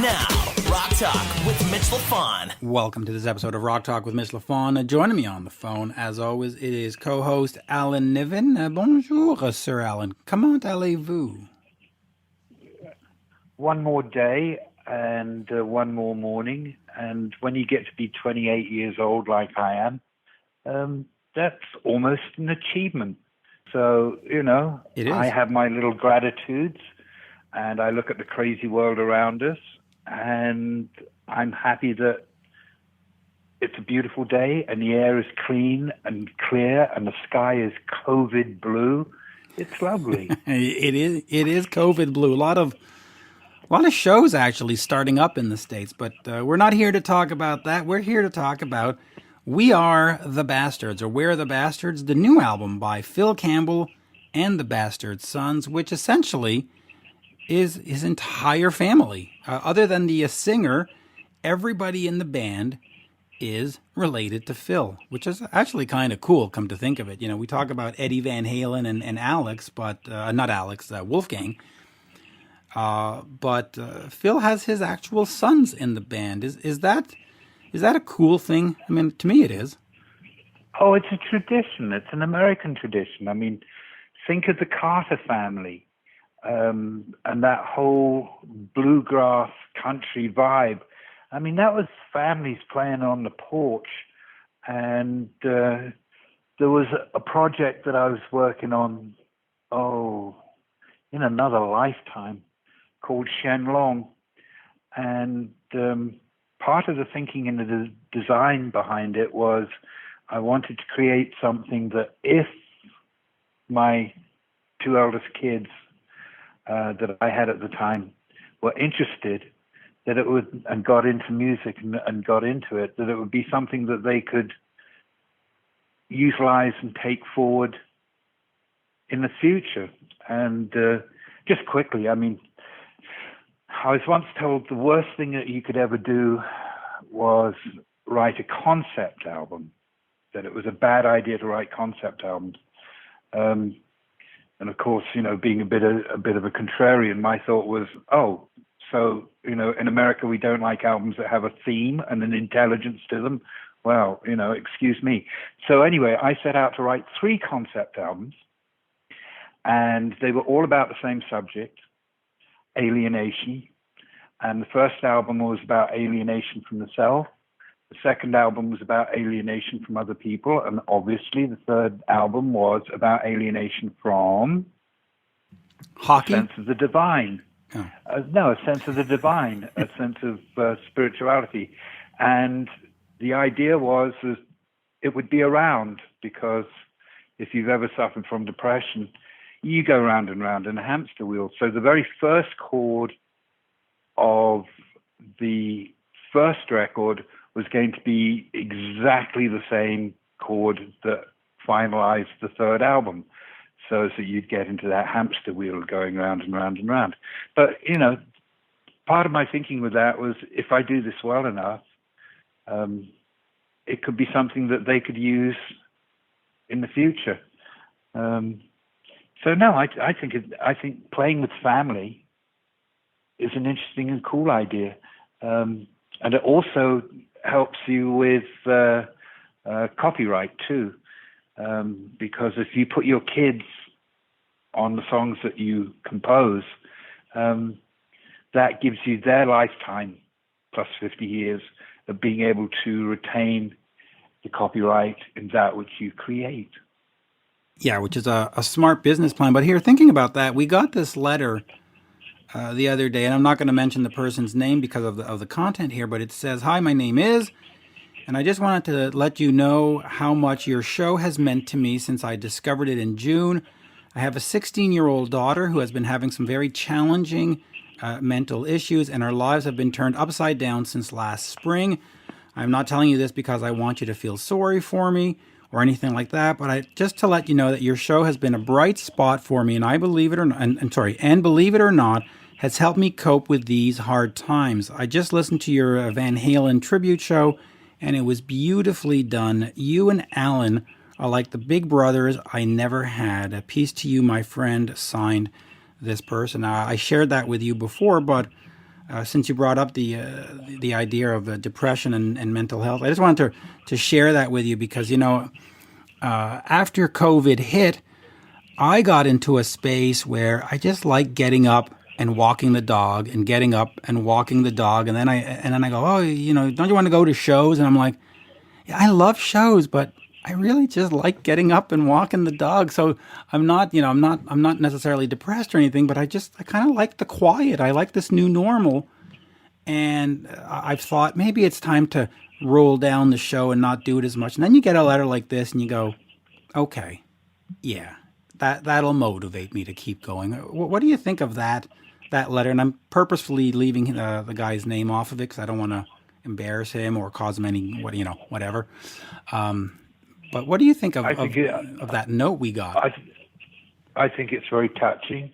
Now, Rock Talk with Mitch Lafon. Welcome to this episode of Rock Talk with Mitch Lafon. Joining me on the phone, as always, it is co-host Alan Niven. Bonjour, Sir Alan. Comment allez-vous? One more day and one more morning, and when you get to be 28 years old like I am, that's almost an achievement. So, It is. I have my little gratitudes, and I look at the crazy world around us, and I'm happy that it's a beautiful day, and the air is clean and clear, and the sky is COVID blue. It's lovely. It is COVID blue. A lot of shows actually starting up in the States, but we're not here to talk about that. We're here to talk about We Are the Bastards, or We're the Bastards, the new album by Phil Campbell and the Bastard Sons, which essentially is his entire family. Other than the singer, everybody in the band is related to Phil, which is actually kind of cool, come to think of it. We talk about Eddie Van Halen and Alex, but not Alex, Wolfgang. But Phil has his actual sons in the band. Is that a cool thing? I mean, to me it is. Oh, it's a tradition. It's an American tradition. I mean, think of the Carter family and that whole bluegrass country vibe. I mean, that was families playing on the porch. And there was a project that I was working on, in another lifetime, called Shenlong. And part of the thinking and the design behind it was I wanted to create something that if my two eldest kids that I had at the time were interested, that it would, and got into music and got into it, that it would be something that they could utilize and take forward in the future. And just quickly, I mean, I was once told the worst thing that you could ever do was write a concept album, that it was a bad idea to write concept albums. And of course, being a bit of a contrarian, my thought was, so, in America, we don't like albums that have a theme and an intelligence to them. Well, excuse me. So anyway, I set out to write 3 concept albums, and they were all about the same subject, alienation. And the first album was about alienation from the self. The second album was about alienation from other people. And obviously the third album was about alienation from Hockey? A sense of the divine. Oh. No, a sense of the divine, a sense of spirituality. And the idea was that it would be around, because if you've ever suffered from depression, you go round and round in a hamster wheel. So the very first chord of the first record was going to be exactly the same chord that finalized the third album, so you'd get into that hamster wheel going round and round and round. But, part of my thinking with that was, if I do this well enough, it could be something that they could use in the future. So no, I think playing with family is an interesting and cool idea. And it also helps you with copyright too, because if you put your kids on the songs that you compose, that gives you their lifetime plus 50 years of being able to retain the copyright in that which you create. Yeah, which is a smart business plan. But here, thinking about that, we got this letter the other day, and I'm not going to mention the person's name because of the content here, but it says, "Hi, my name is," and I just wanted to let you know how much your show has meant to me since I discovered it in June. I have a 16-year-old daughter who has been having some very challenging mental issues, and our lives have been turned upside down since last spring. I'm not telling you this because I want you to feel sorry for me or anything like that, but just to let you know that your show has been a bright spot for me, and I believe it or not, and believe it or not, has helped me cope with these hard times. I just listened to your Van Halen tribute show, and it was beautifully done. You and Alan are like the big brothers I never had. A peace to you, my friend, signed this person. I shared that with you before, but since you brought up the idea of depression and mental health, I just wanted to share that with you because, after COVID hit, I got into a space where I just like getting up and walking the dog and getting up and walking the dog. And then I go, oh, don't you want to go to shows? And I'm like, yeah, I love shows, but I really just like getting up and walking the dog. So I'm not necessarily depressed or anything, but I kind of like the quiet. I like this new normal. And I've thought maybe it's time to roll down the show and not do it as much. And then you get a letter like this and you go, okay, yeah, that'll motivate me to keep going. What do you think of that letter? And I'm purposefully leaving the guy's name off of it because I don't want to embarrass him or cause him any whatever. But what do you think of that note we got? I think it's very touching.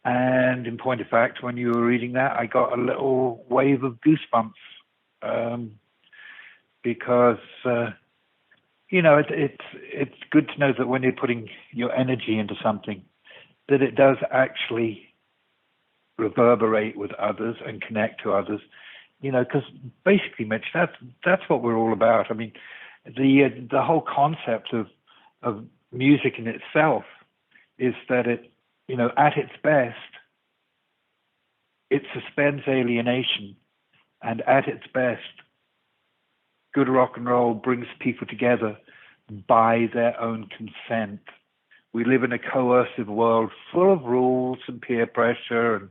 And in point of fact, when you were reading that, I got a little wave of goosebumps because, it's good to know that when you're putting your energy into something, that it does actually reverberate with others and connect to others. Because basically, Mitch, that's what we're all about. I mean, the whole concept of music in itself is that it, at its best, it suspends alienation, and at its best, good rock and roll brings people together by their own consent. We live in a coercive world full of rules and peer pressure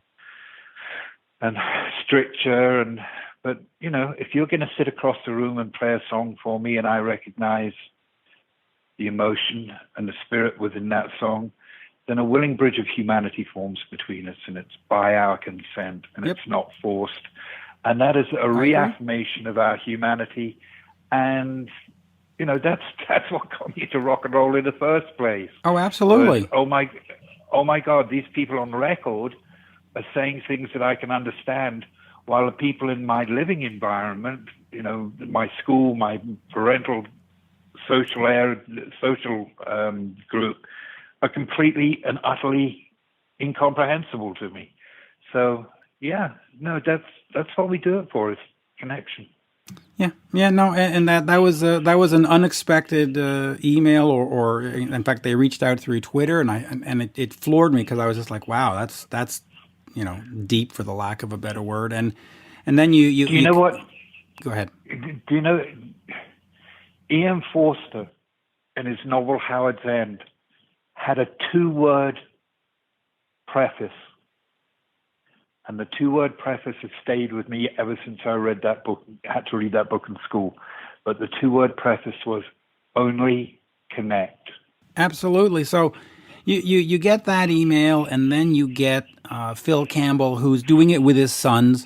and stricture but if you're going to sit across the room and play a song for me and I recognize the emotion and the spirit within that song, then a willing bridge of humanity forms between us, and it's by our consent, and It's not forced. And that is a reaffirmation of our humanity, and that's what got me to rock and roll in the first place. Oh, absolutely. But, oh my God, these people on record are saying things that I can understand, while the people in my living environment, my school, my parental social group, are completely and utterly incomprehensible to me. So that's what we do it for, is connection. Yeah, no, and that was an unexpected email, or in fact they reached out through Twitter, and it floored me because I was just like, wow, that's deep, for the lack of a better word, and then you do you know what? Go ahead. Do you know Ian Forster in his novel Howard's End had a 2-word preface. And the 2-word preface has stayed with me ever since I read that book, had to read that book in school. But the 2-word preface was only connect. Absolutely. So you get that email, and then you get Phil Campbell, who's doing it with his sons.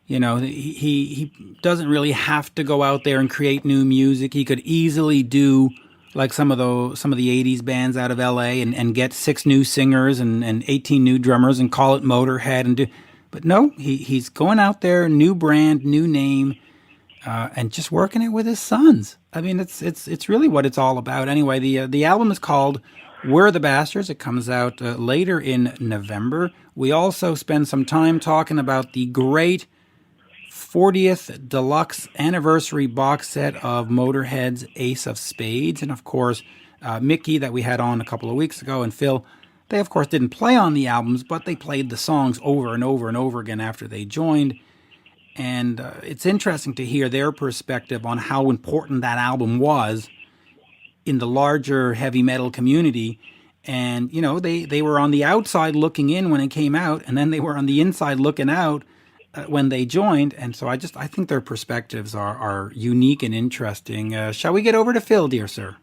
He doesn't really have to go out there and create new music. He could easily do like some of the 80s bands out of LA and get 6 new singers and 18 new drummers and call it Motörhead but no, he's going out there, new brand, new name, and just working it with his sons. I mean, it's really what it's all about. Anyway, the album is called We're the Bastards. It comes out later in November. We also spend some time talking about the great 40th deluxe anniversary box set of Motörhead's Ace of Spades. And of course, Mickey, that we had on a couple of weeks ago, and Phil, they of course didn't play on the albums, but they played the songs over and over and over again after they joined. And it's interesting to hear their perspective on how important that album was in the larger heavy metal community. And, they were on the outside looking in when it came out, and then they were on the inside looking out when they joined. And so I think their perspectives are unique and interesting. Shall we get over to Phil, dear sir?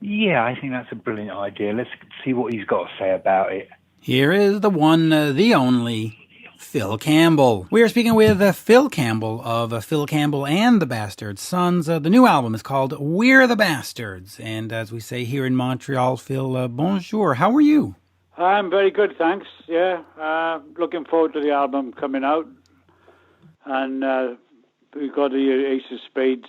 Yeah, I think that's a brilliant idea. Let's see what he's got to say about it. Here is the one, the only, Phil Campbell. We are speaking with Phil Campbell of Phil Campbell and the Bastards Sons. The new album is called We're the Bastards. And as we say here in Montreal, Phil, bonjour. How are you? I'm very good, thanks. Yeah, looking forward to the album coming out. And we've got the Ace of Spades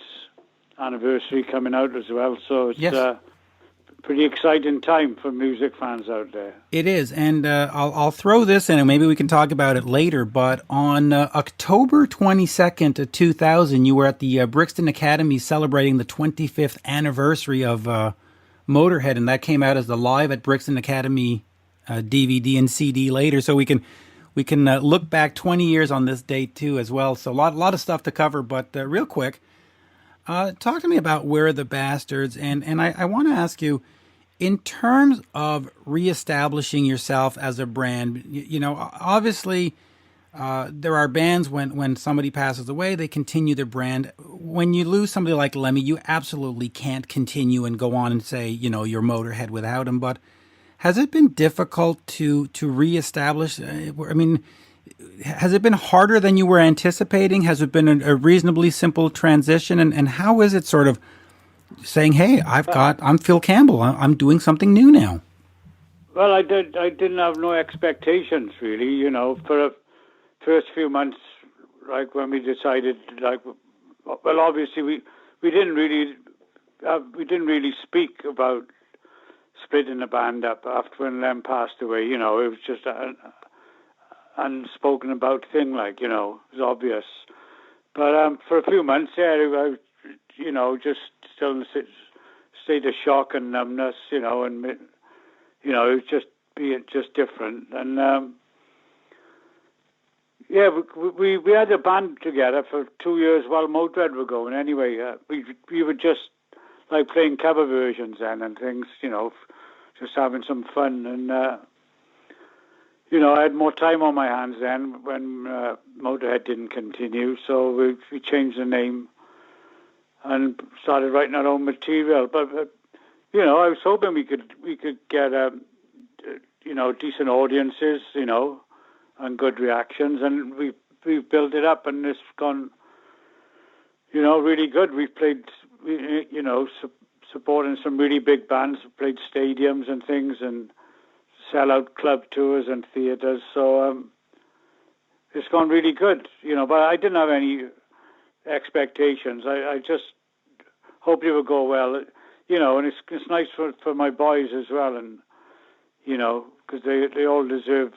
anniversary coming out as well. So it's pretty exciting time for music fans out there. It is, and I'll throw this in, and maybe we can talk about it later. But on October 22nd of 2000, you were at the Brixton Academy celebrating the 25th anniversary of Motörhead, and that came out as the Live at Brixton Academy DVD and CD later. So we can look back 20 years on this date too as well. So a lot of stuff to cover. But real quick, talk to me about Where the Bastards, and I want to ask you, in terms of reestablishing yourself as a brand, obviously there are bands when somebody passes away, they continue their brand. When you lose somebody like Lemmy, you absolutely can't continue and go on and say, you're Motörhead without him. But has it been difficult to reestablish? I mean, has it been harder than you were anticipating? Has it been a reasonably simple transition? And how is it sort of saying, hey, I'm Phil Campbell. I'm doing something new now? Well, I didn't have no expectations really, for the first few months, like when we decided, well, obviously we didn't really speak about splitting the band up after when Lem passed away. It was just an unspoken about thing, it was obvious. But for a few months, I just still in a state of shock and numbness, and it was just different. And we had a band together for 2 years while Motörhead were going. Anyway, we were just like playing cover versions then and things, just having some fun. And I had more time on my hands then when Motörhead didn't continue, so we changed the name and started writing our own material. But I was hoping we could get decent audiences, and good reactions, and we've built it up, and it's gone, really good. We've played, supporting some really big bands, played stadiums and things, and sell out club tours and theaters. So it's gone really good, But I didn't have any expectations. I just hoped it would go well, and it's nice for my boys as well, and because they all deserve,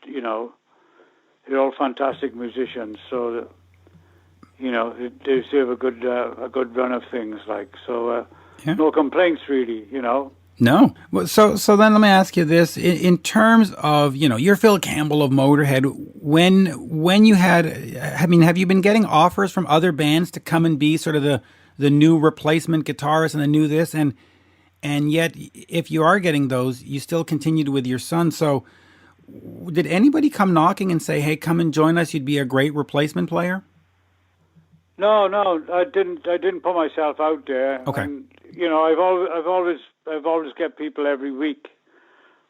they're all fantastic musicians, so they deserve a good run of things, so. Yeah. No complaints, really, No. Well, so then let me ask you this: in terms of you're Phil Campbell of Motörhead. When you had, have you been getting offers from other bands to come and be sort of the new replacement guitarist and the new this, and yet if you are getting those, you still continued with your son. So did anybody come knocking and say, "Hey, come and join us. You'd be a great replacement player"? No, I didn't put myself out there. Okay. And, I've always get people every week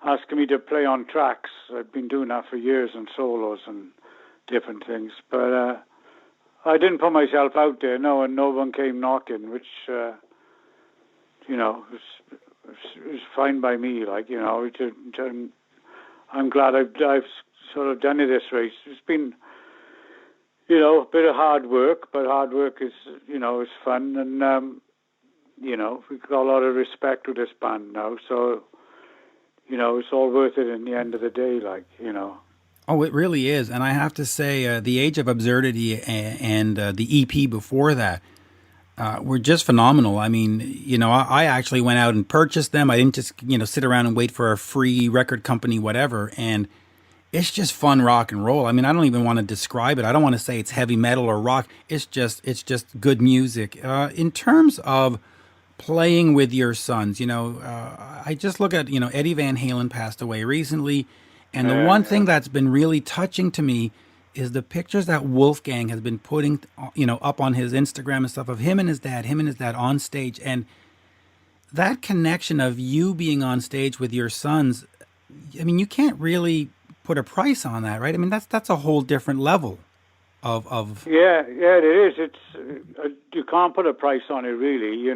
asking me to play on tracks. I've been doing that for years and solos and different things. But I didn't put myself out there, no, and no one came knocking, which was fine by me. I'm glad I've sort of done it this way. It's been a bit of hard work, but hard work is is fun, and we've got a lot of respect with this band now, so it's all worth it in the end of the day, Oh, it really is, and I have to say, The Age of Absurdity and the EP before that were just phenomenal. I mean, I actually went out and purchased them. I didn't just sit around and wait for a free record company, whatever, and it's just fun rock and roll. I mean, I don't even want to describe it. I don't want to say it's heavy metal or rock. It's just good music. In terms of playing with your sons, I just look at, Eddie Van Halen passed away recently. And the one thing that's been really touching to me is the pictures that Wolfgang has been putting, up on his Instagram and stuff of him and his dad on stage. And that connection of you being on stage with your sons, I mean, you can't really put a price on that, right? I mean, that's a whole different level of. Yeah, it is. It's you can't put a price on it, really.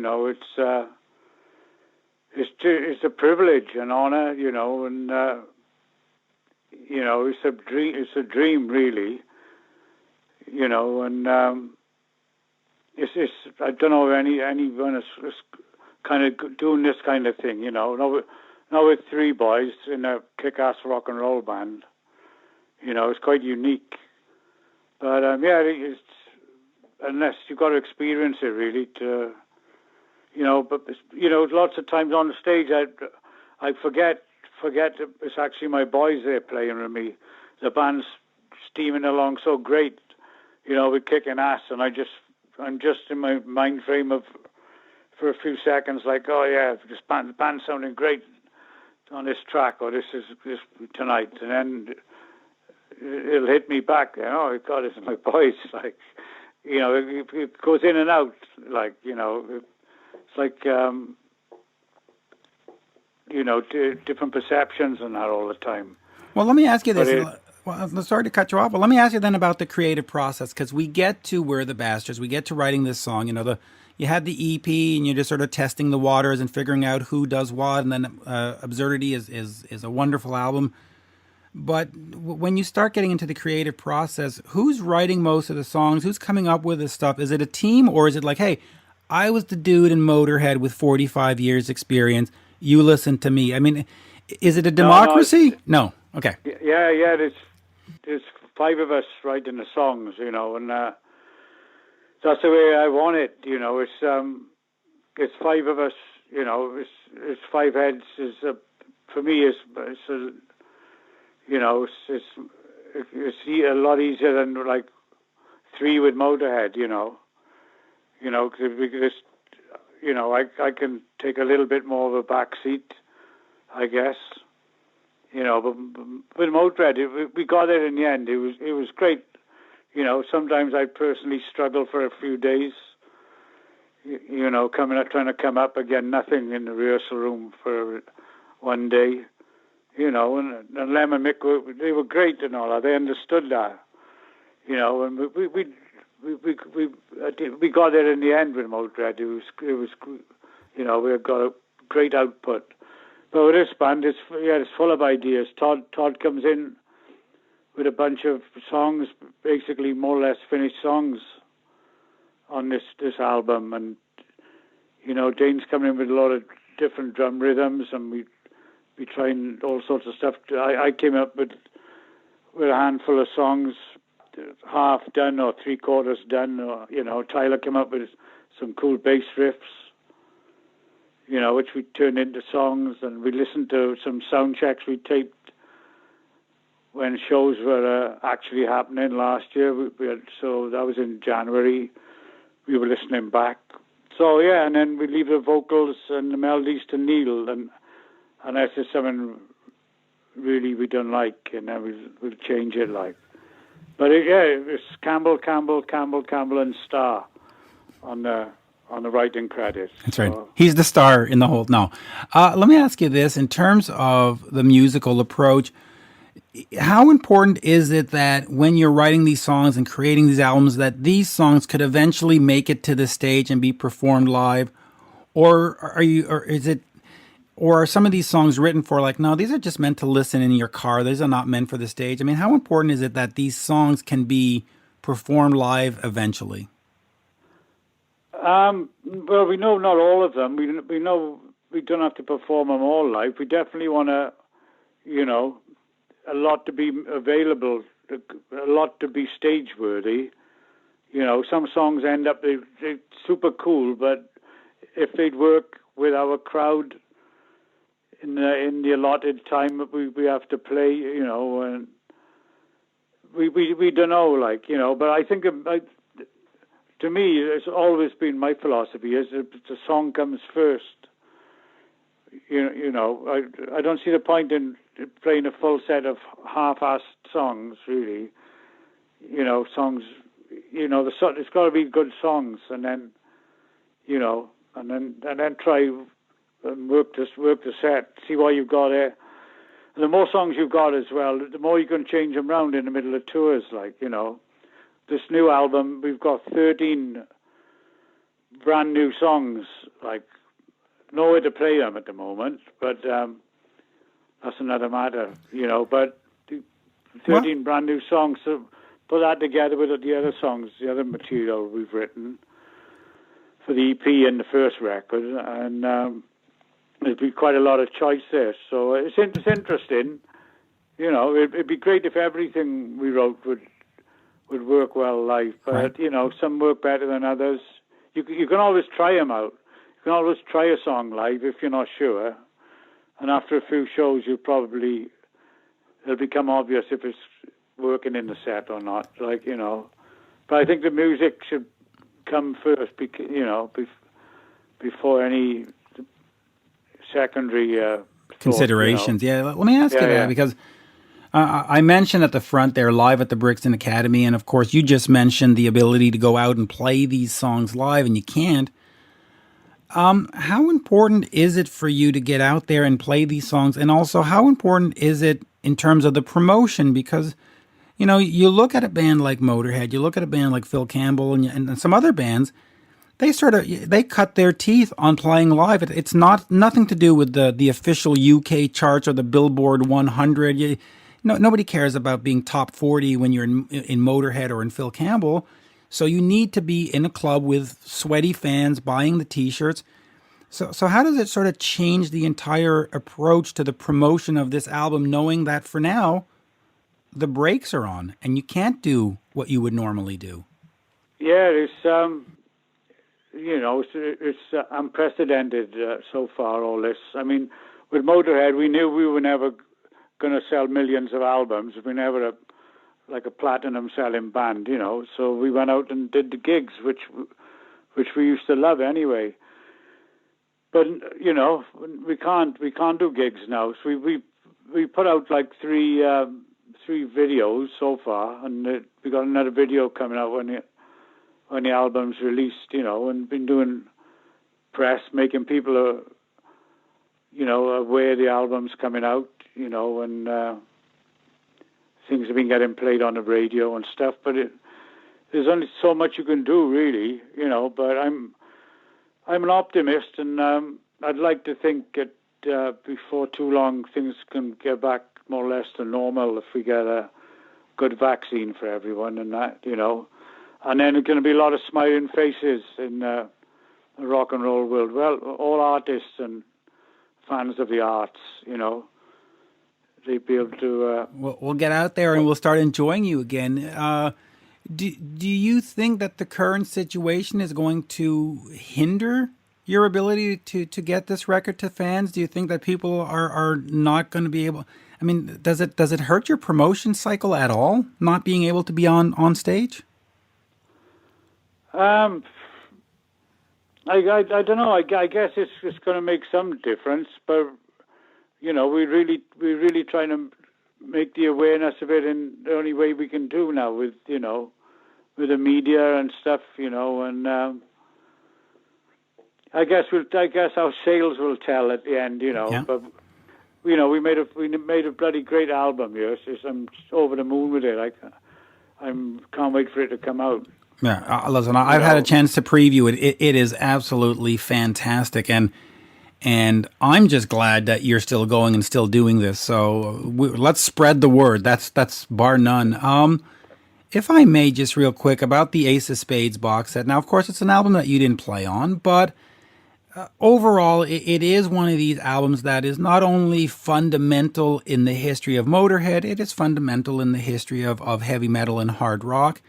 It's a privilege and honor, and it's a dream, really. And it's I don't know if anyone has kind of doing this kind of thing, Now with three boys in a kick-ass rock and roll band, it's quite unique. But it's, unless you've got to experience it really to, but lots of times on the stage I forget it's actually my boys there playing with me. The band's steaming along so great, we're kicking ass, and I'm just in my mind frame of, for a few seconds, like, oh yeah, this band's sounding great on this track, or this tonight, and then it'll hit me back. Oh God, it's my voice. Like, it goes in and out. Like, it's like different perceptions and that all the time. Well, let me ask you this. Well, sorry to cut you off, but let me ask you then about the creative process, because we get to We're the Bastards, we get to writing this song. You had the EP, and you're just sort of testing the waters and figuring out who does what, and then Absurdity is a wonderful album. But when you start getting into the creative process, who's writing most of the songs? Who's coming up with this stuff? Is it a team, or is it like, hey, I was the dude in Motörhead with 45 years experience, you listen to me? I mean, is it a democracy? No. Okay. Yeah, there's five of us writing the songs, and that's the way I want it. It's five of us. It's five heads. For me, it's a lot easier than like three with Motörhead. Because I can take a little bit more of a back seat, I guess. But with Motörhead, we got it in the end. It was great. Sometimes I personally struggle for a few days. Trying to come up again, nothing in the rehearsal room for one day. And Lem and Mick they were great and all that. They understood that. And we got it in the end with Motörhead. It was we got a great output. But with this band, it's full of ideas. Todd comes in with a bunch of songs, basically more or less finished songs on this album, and Dane's coming in with a lot of different drum rhythms, and we trying all sorts of stuff. I came up with a handful of songs, half done or three quarters done, or Tyler came up with some cool bass riffs, which we turned into songs, and we listened to some sound checks we taped when shows were actually happening last year. So that was in January. We were listening back. So yeah, and then we leave the vocals and the melodies to Neil, and that's just something really we don't like, and then we'll change it like. But it's Campbell, and Starr on the writing credits. That's right. He's the star in the whole. No, let me ask you this: in terms of the musical approach, how important is it that when you're writing these songs and creating these albums, that these songs could eventually make it to the stage and be performed live, or are some of these songs written for like, no, these are just meant to listen in your car. These are not meant for the stage. I mean, how important is it that these songs can be performed live eventually? Well, we know not all of them. We know we don't have to perform them all live. We definitely want to, a lot to be available, a lot to be stage worthy. Some songs end up they're super cool, but if they'd work with our crowd in the allotted time we have to play, and we don't know, but I think to me it's always been my philosophy is that the song comes first. I don't see the point in playing a full set of half-assed songs, really. Songs, it's got to be good songs, and then, and then try and work the set, see what you've got there. And the more songs you've got as well, the more you can change them around in the middle of tours, This new album, we've got 13 brand new songs, nowhere to play them at the moment, but that's another matter, but 13 brand new songs, so put that together with the other songs, the other material we've written. for the EP and the first record, and there'd be quite a lot of choice there. So it's interesting. You know, it'd be great if everything we wrote would work well live, but Right. you know, some work better than others. You can always try them out. You can always try a song live if you're not sure, and after a few shows, it'll become obvious if it's working in the set or not. Like, you know, but I think the music should come first, you know, before any secondary Considerations. thought, you know. Yeah, let me ask you that, Yeah. because I mentioned at the front there, live at the Brixton Academy, and of course you just mentioned the ability to go out and play these songs live, and you can't. How important is it for you to get out there and play these songs? And also, how important is it in terms of the promotion? Because, you know, you look at a band like Motörhead, you look at a band like Phil Campbell and some other bands, they cut their teeth on playing live. It's nothing to do with the official UK charts or the Billboard 100. Nobody cares about being top 40 when you're in Motörhead or in Phil Campbell. So you need to be in a club with sweaty fans buying the T-shirts. So how does it sort of change the entire approach to the promotion of this album, knowing that for now the brakes are on and you can't do what you would normally do? Yeah, it's you know, it's unprecedented so far. All this. I mean, with Motörhead, we knew we were never going to sell millions of albums. We never like a platinum selling band, you know. So we went out and did the gigs, which we used to love anyway. But you know, we can't do gigs now. So we put out like three videos so far, and we got another video coming out when the album's released, you know, and been doing press, making people you know, aware the album's coming out, you know, and things have been getting played on the radio and stuff, but there's only so much you can do, really, you know. But I'm an optimist, and I'd like to think that before too long things can get back more or less to normal if we get a good vaccine for everyone and that, you know. And then there's going to be a lot of smiling faces in the rock and roll world. Well, all artists and fans of the arts, you know. They'd be able to... We'll get out there and we'll start enjoying you again. Do you think that the current situation is going to hinder your ability to get this record to fans? Do you think that people are not going to be able... I mean, does it hurt your promotion cycle at all, not being able to be on stage? I don't know. I guess it's going to make some difference, but... You know, we're really trying to make the awareness of it in the only way we can do now with, you know, with the media and stuff, you know, and I guess our sales will tell at the end, you know. Yeah. But you know, we made a bloody great album here. I'm over the moon with it. I can't wait for it to come out. Yeah, listen, I've had a chance to preview it. It is absolutely fantastic, and I'm just glad that you're still going and still doing this. So let's spread the word. That's bar none. If I may, just real quick about the Ace of Spades box set. Now, of course, it's an album that you didn't play on, but overall, it is one of these albums that is not only fundamental in the history of Motörhead, it is fundamental in the history of heavy metal and hard rock.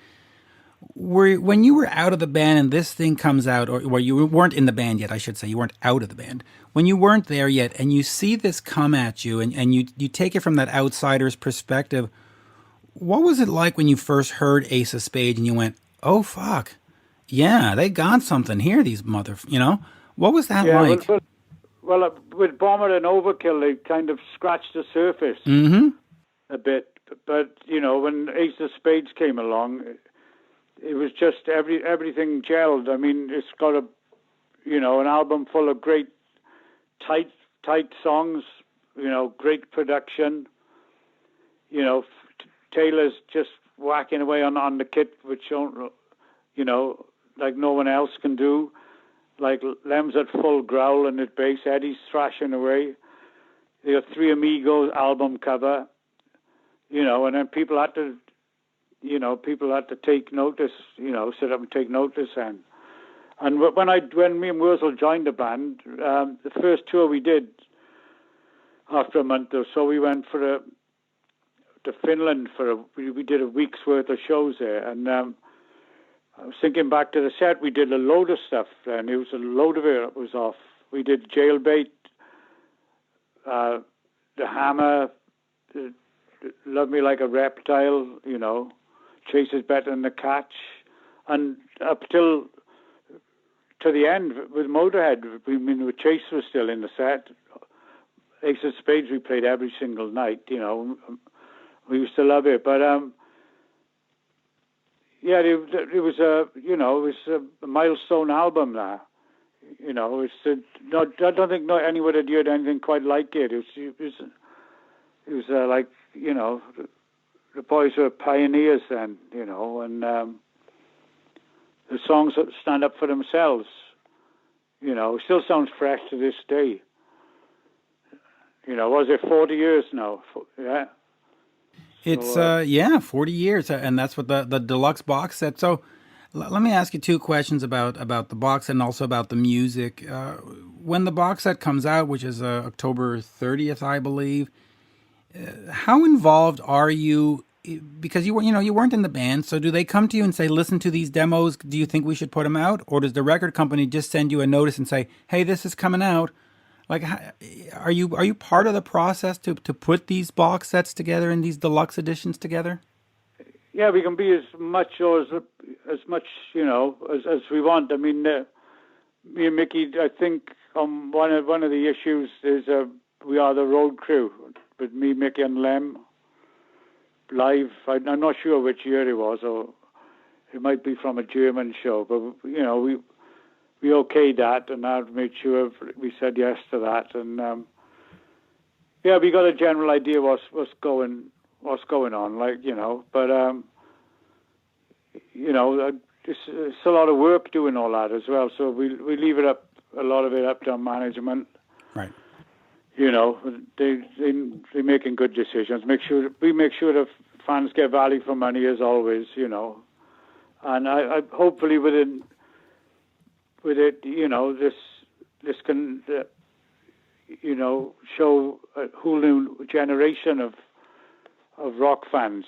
When you were out of the band and this thing comes out, or you weren't in the band yet, I should say, you weren't out of the band. When you weren't there yet and you see this come at you and you take it from that outsider's perspective, what was it like when you first heard Ace of Spades and you went, oh, fuck, yeah, they got something here, these you know? What was that like? Well, with Bomber and Overkill, they kind of scratched the surface a bit. But, you know, when Ace of Spades came along... It was just everything gelled. I mean, it's got an album full of great, tight songs. You know, great production. You know, Taylor's just whacking away on the kit, which you know, like no one else can do. Like Lem's at full growl on his bass. Eddie's thrashing away. They got Three Amigos album cover. You know, and then people had to take notice, you know, sit up and take notice. And And when me and Wurzel joined the band, the first tour we did, after a month or so, we went to Finland we did a week's worth of shows there. And I was thinking back to the set, we did a load of stuff, and it was a load of it was off. We did Jailbait, The Hammer, Love Me Like a Reptile, Chase is Better Than the Catch, and up to the end with Motörhead. With Chase was still in the set. Ace of Spades we played every single night. We used to love it, but yeah, it was a milestone album. That I don't think anyone had heard anything quite like it. It was like the boys were pioneers then, and the songs stand up for themselves. It still sounds fresh to this day. Was it 40 years now? Yeah. It's 40 years, and that's what the deluxe box set. So, let me ask you two questions about the box set and also about the music. When the box set comes out, which is October 30th, I believe, how involved are you? Because you weren't in the band, so do they come to you and say, "Listen to these demos. Do you think we should put them out?" Or does the record company just send you a notice and say, "Hey, this is coming out"? Like, are you part of the process to put these box sets together and these deluxe editions together? Yeah, we can be as much as we want. I mean, me and Mickey, I think one of the issues is we are the road crew with me, Mickey, and Lem live. I'm not sure which year it was, or it might be from a German show, but we okayed that, and I made sure we said yes to that, and we got a general idea what's going on, but it's a lot of work doing all that as well. So we leave it up, a lot of it up to our management. Right. They're making good decisions. We make sure the fans get value for money as always. And I hopefully with it, this can, show a whole new generation of rock fans,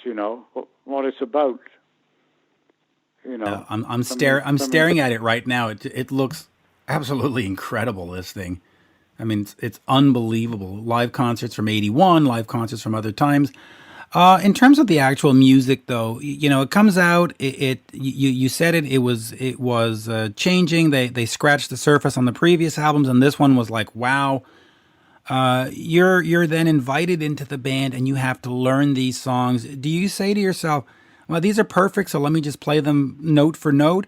what it's about. I'm staring at it right now. It looks absolutely incredible, this thing. I mean, it's unbelievable. Live concerts from '81, live concerts from other times. In terms of the actual music, though, it comes out. You said it was changing. They scratched the surface on the previous albums, and this one was like, wow. You're then invited into the band, and you have to learn these songs. Do you say to yourself, "Well, these are perfect, so let me just play them note for note,"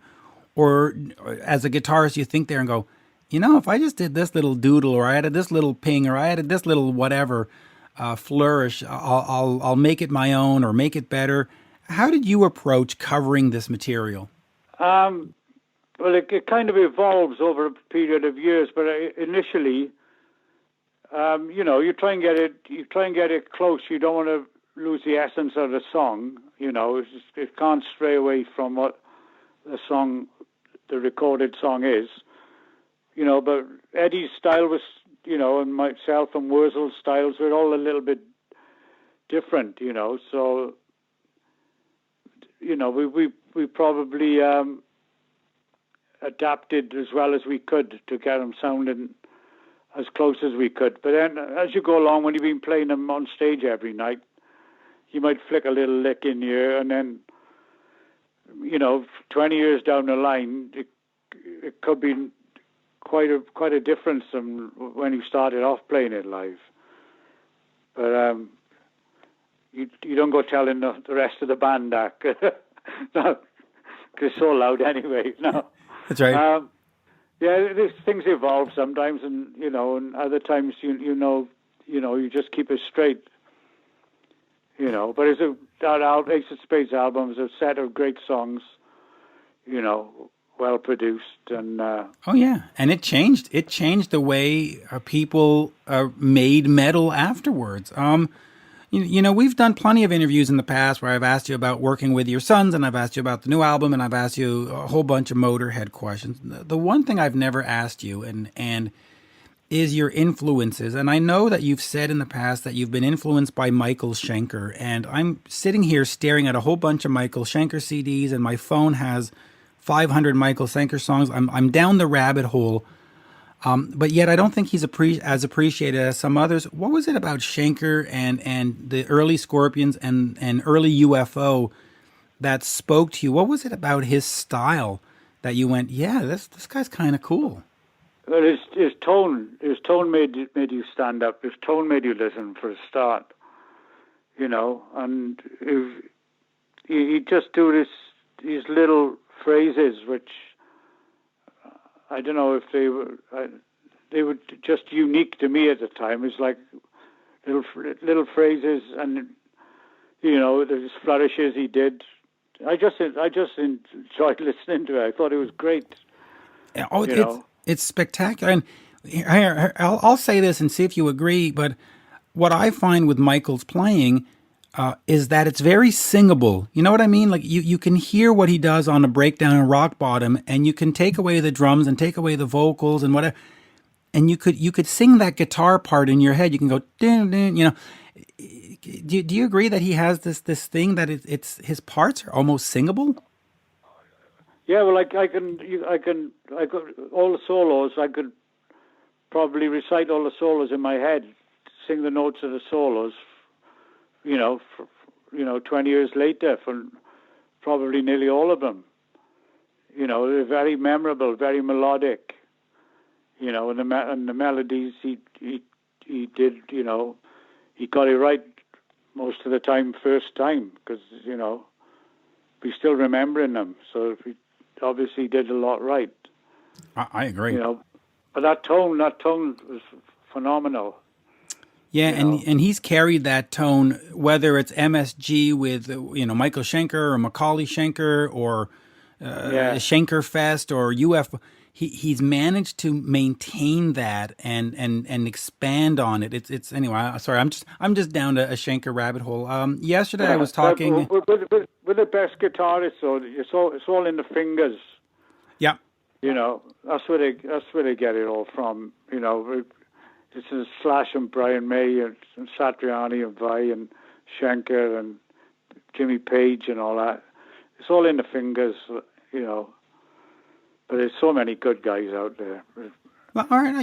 or as a guitarist, you think there and go, if I just did this little doodle, or I added this little ping, or I added this little whatever flourish, I'll make it my own or make it better. How did you approach covering this material? Well, it kind of evolves over a period of years, but initially, you try and get it close. You don't want to lose the essence of the song. It can't stray away from what the recorded song is. But Eddie's style was, and myself and Wurzel's styles were all a little bit different, so, we probably adapted as well as we could to get them sounding as close as we could. But then as you go along, when you've been playing them on stage every night, you might flick a little lick in here, and then, 20 years down the line, it could be quite a difference from when you started off playing it live. But you don't go telling the rest of the band that. No, because it's so loud anyway. No, that's right. Things evolve sometimes, and and other times you just keep it straight. But that Ace of Spades album is a set of great songs. Well produced, and and it changed the way people made metal afterwards. We've done plenty of interviews in the past where I've asked you about working with your sons, and I've asked you about the new album, and I've asked you a whole bunch of Motorhead questions. The one thing I've never asked you, and is your influences. And I know that you've said in the past that you've been influenced by Michael Schenker, and I'm sitting here staring at a whole bunch of Michael Schenker CDs, and my phone has 500 Michael Schenker songs. I'm down the rabbit hole. But yet I don't think he's as appreciated as some others. What was it about Schenker and the early Scorpions and early UFO that spoke to you? What was it about his style that you went, yeah, this guy's kind of cool? Well, his tone made you stand up. His tone made you listen for a start, and he just do these little phrases which I don't know if they were just unique to me at the time. It's like little phrases, and there's flourishes he did. I just enjoyed listening to it. I thought it was great. Oh, it's spectacular. And I'll say this and see if you agree. But what I find with Michael's playing is that it's very singable. You know what I mean? Like you can hear what he does on a breakdown in Rock Bottom, and you can take away the drums and take away the vocals and whatever, and you could sing that guitar part in your head. You can go dun, dun, Do you agree that he has this thing that it's his parts are almost singable? Yeah, well, I could all the solos. I could probably recite all the solos in my head, sing the notes of the solos. 20 years later, for probably nearly all of them. They're very memorable, very melodic. And the melodies he did. He got it right most of the time, first time, because we still remembering them. So he obviously did a lot right. I agree. But that tone was phenomenal. Yeah, and he's carried that tone, whether it's MSG with Michael Schenker or Macaulay Schenker or Schenker Fest or UFO. He's managed to maintain that and expand on it. It's anyway. Sorry, I'm just down to a Schenker rabbit hole. Yesterday I was talking with the best guitarist, so it's all in the fingers. Yeah, that's where they get it all from. This is Slash and Brian May and Satriani and Vai and Schenker and Jimmy Page and all that. It's all in the fingers, But there's so many good guys out there. Well, all right,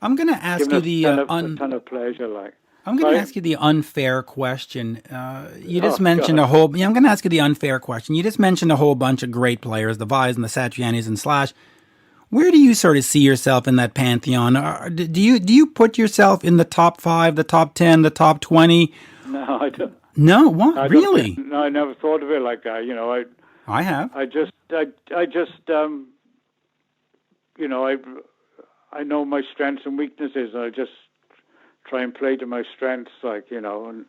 I'm going to ask you the a ton of pleasure, like. I'm going to ask you the unfair question. You just mentioned a whole. Yeah, I'm going to ask you the unfair question. You just mentioned a whole bunch of great players, the Vais and the Satrianis and Slash. Where do you sort of see yourself in that pantheon? Do you put yourself in the top 5, the top 10, the top 20? No, I don't. No, what? Really? No, I never thought of it like that. I have. I know my strengths and weaknesses, and I just try and play to my strengths, and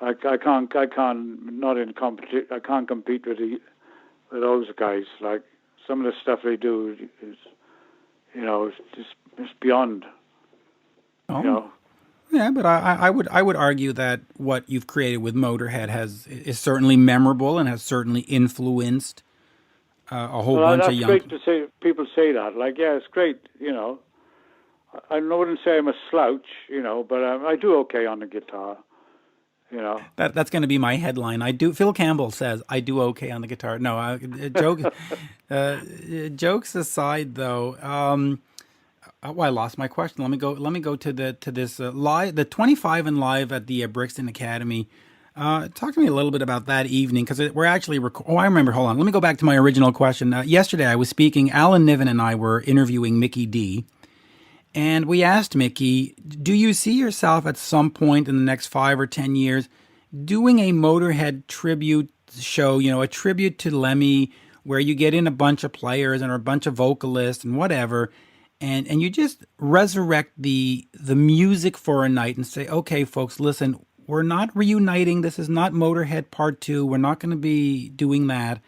I can't not in competition. I can't compete with those guys. Like some of the stuff they do is, it's beyond. Oh. Yeah, but I would argue that what you've created with Motörhead is certainly memorable and has certainly influenced a whole bunch of young. That's great to say. People say that. It's great. I wouldn't say I'm a slouch, but I do okay on the guitar. That's going to be my headline. Phil Campbell says I do okay on the guitar. No, jokes aside, though. I lost my question. Let me go to this live, the 25 and live at the Brixton Academy. Talk to me a little bit about that evening, because we're actually I remember. Hold on. Let me go back to my original question. Yesterday I was speaking. Alan Niven and I were interviewing Mickey D. And we asked Mickey, do you see yourself at some point in the next 5 or 10 years doing a Motörhead tribute show, a tribute to Lemmy, where you get in a bunch of players and a bunch of vocalists and whatever, and you just resurrect the music for a night and say, okay, folks, listen, we're not reuniting. This is not Motörhead Part 2. We're not going to be doing that.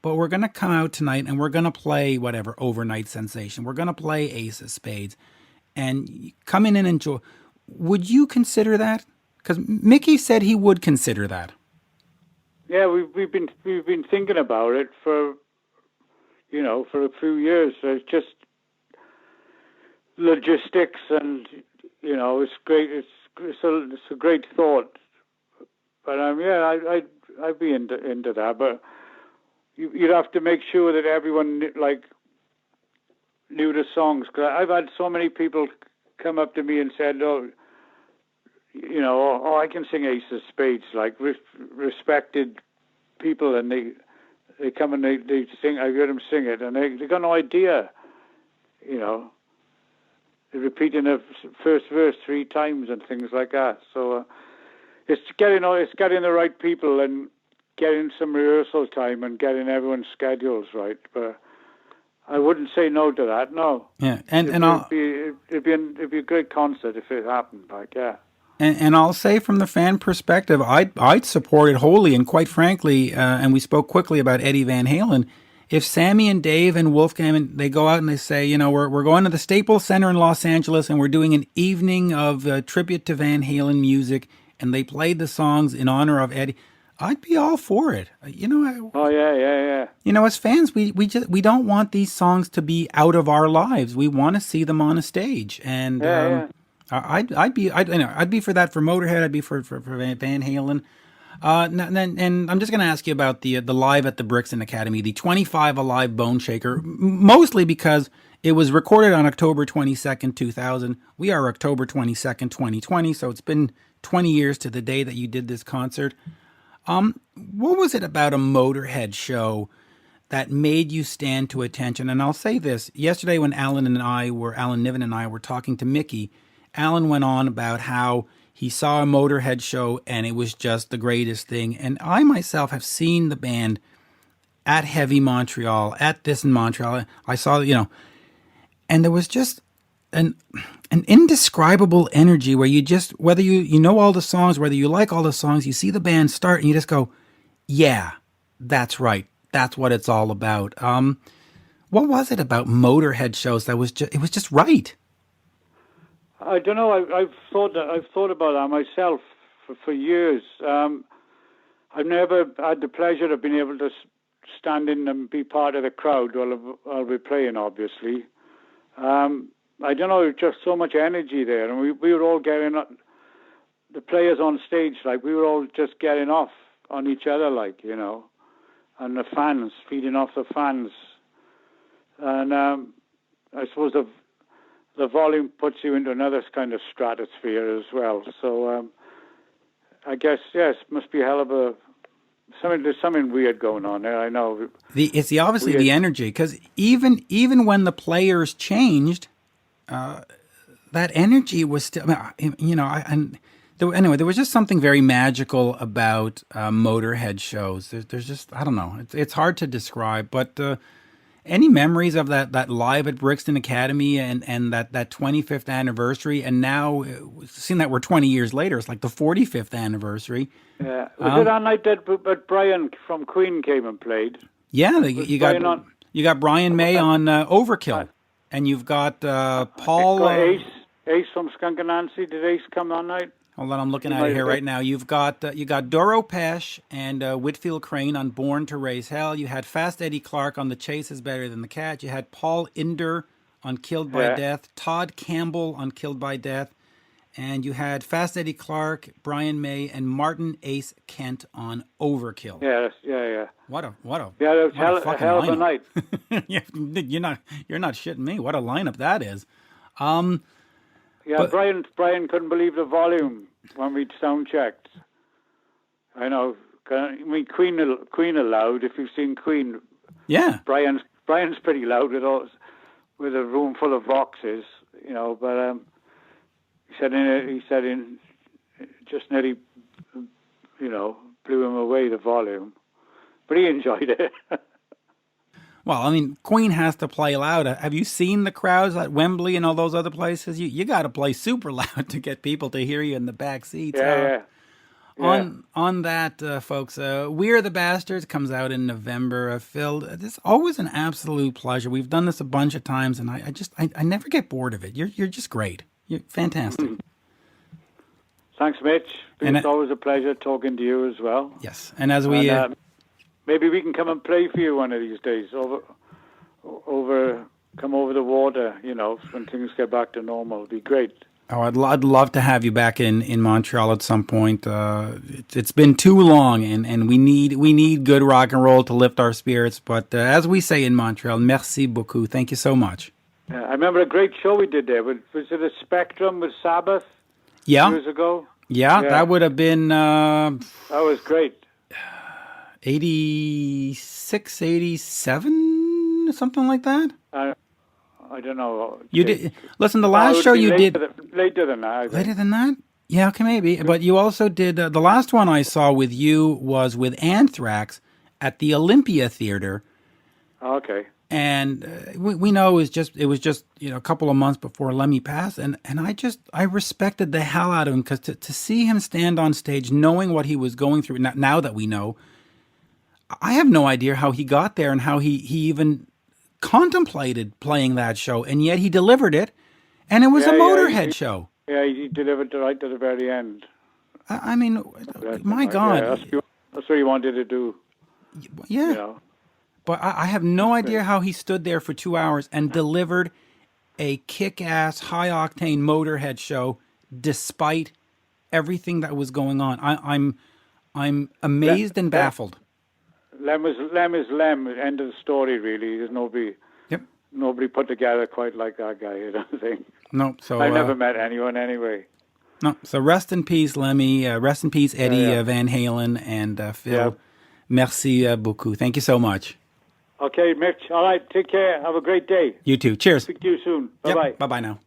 But we're going to come out tonight and we're going to play whatever, Overnight Sensation. We're going to play Ace of Spades. And come in and enjoy. Would you consider that? Because Mickey said he would consider that. Yeah, we've been thinking about it for a few years. So it's just logistics, and it's great. It's a great thought. But I'd be into that. But you'd have to make sure that everyone knew the songs. Because I've had so many people come up to me and said, "Oh, I can sing Ace of Spades," like respected people, and they come and they sing. I heard them sing it, and they got no idea. They're repeating the first verse 3 times and things like that. So it's getting the right people and getting some rehearsal time and getting everyone's schedules right. But I wouldn't say no to that. No. Yeah, it'd be a great concert if it happened. And I'll say from the fan perspective, I'd support it wholly. And quite frankly, and we spoke quickly about Eddie Van Halen. If Sammy and Dave and Wolfgang, and they go out and they say, we're going to the Staples Center in Los Angeles and we're doing an evening of tribute to Van Halen music, and they played the songs in honor of Eddie, I'd be all for it. Oh yeah. As fans, we don't want these songs to be out of our lives. We want to see them on a stage, and I'd be for that for Motörhead. I'd be for Van Halen. And I'm just going to ask you about the live at the Brixton Academy, the 25 Alive Bone Shaker, mostly because it was recorded on October 22nd, 2000. We are October 22nd, 2020, so it's been 20 years to the day that you did this concert. What was it about a Motörhead show that made you stand to attention? And I'll say this, yesterday when Alan Niven and I were talking to Mickey, Alan went on about how he saw a Motörhead show and it was just the greatest thing. And I myself have seen the band at Heavy Montreal, at this in Montreal. I saw, and there was just an indescribable energy where you just, whether you know all the songs, whether you like all the songs, you see the band start and you just go, yeah, that's right. That's what it's all about. What was it about Motörhead shows that it was just right? I don't know. I've thought about that myself for years. I've never had the pleasure of being able to stand in and be part of the crowd while I'll be playing. Obviously, I don't know. Just so much energy there, and we were all getting the players on stage. We were all just getting off on each other, and the fans feeding off the fans, and I suppose the volume puts you into another kind of stratosphere as well. So I guess, yes, must be a hell of there's something weird going on there, I know. It's obviously the energy, because even when the players changed, that energy was still, anyway, there was just something very magical about Motörhead shows. There's just, I don't know, it's hard to describe, but any memories of that live at Brixton Academy and that 25th anniversary, and now seeing that we're 20 years later, it's like the 45th anniversary. Yeah, was it that night that Brian from Queen came and played? Yeah, you got Brian May on Overkill, and you've got Paul. Ace from Skunk and Nancy. Did Ace come that night? Hold on, I'm looking at it here right now. You've got Doro Pesh and Whitfield Crane on Born to Raise Hell. You had Fast Eddie Clark on The Chase is Better Than the Cat. You had Paul Inder on Killed by Death. Todd Campbell on Killed by Death. And you had Fast Eddie Clark, Brian May, and Martin Ace Kent on Overkill. Yeah. What a that was a hell of a night. You're not shitting me. What a lineup that is. Brian couldn't believe the volume when we'd sound checked. I know. I mean, Queen are loud. If you've seen Queen, yeah, Brian's pretty loud with a room full of Voxes, But he said in just nearly, blew him away, the volume. But he enjoyed it. Well, I mean, Queen has to play loud. Have you seen the crowds at Wembley and all those other places? You got to play super loud to get people to hear you in the back seats. Yeah. On that, folks, We Are the Bastards comes out in November. Phil, this is always an absolute pleasure. We've done this a bunch of times, and I never get bored of it. You're just great. You're fantastic. Thanks, Mitch. And It's always a pleasure talking to you as well. Yes, and as we maybe we can come and play for you one of these days. Come over the water. When things get back to normal, it'd be great. Oh, I'd love to have you back in Montreal at some point. It's been too long, and we need good rock and roll to lift our spirits. But as we say in Montreal, merci beaucoup. Thank you so much. I remember a great show we did there. Was it a Spectrum with Sabbath? Yeah. Years ago? Yeah, that would have been... that was great. 86, 87, something like that? I don't know. You did... Listen, the last show you did... Later than that, I think. Later than that? Yeah, okay, maybe. But you also did... the last one I saw with you was with Anthrax at the Olympia Theater. Okay. And we know it was just a couple of months before Lemmy passed, and I respected the hell out of him, because to see him stand on stage knowing what he was going through, now that we know, I have no idea how he got there and how he even contemplated playing that show, and yet he delivered it, and it was a Motörhead show. Yeah, he delivered it right to the very end. I mean, my God. Yeah, that's what he wanted to do. Yeah. But I have no idea how he stood there for 2 hours and delivered a kick-ass, high-octane Motörhead show despite everything that was going on. I'm amazed and baffled. Lem is Lem. End of the story, really. There's nobody put together quite like that guy, I don't think. No, so I never met anyone anyway. No, so rest in peace, Lemmy. Rest in peace, Eddie Van Halen and Phil. Yeah. Merci beaucoup. Thank you so much. Okay, Mitch. All right, take care. Have a great day. You too. Cheers. Speak to you soon. Bye-bye. Bye-bye now.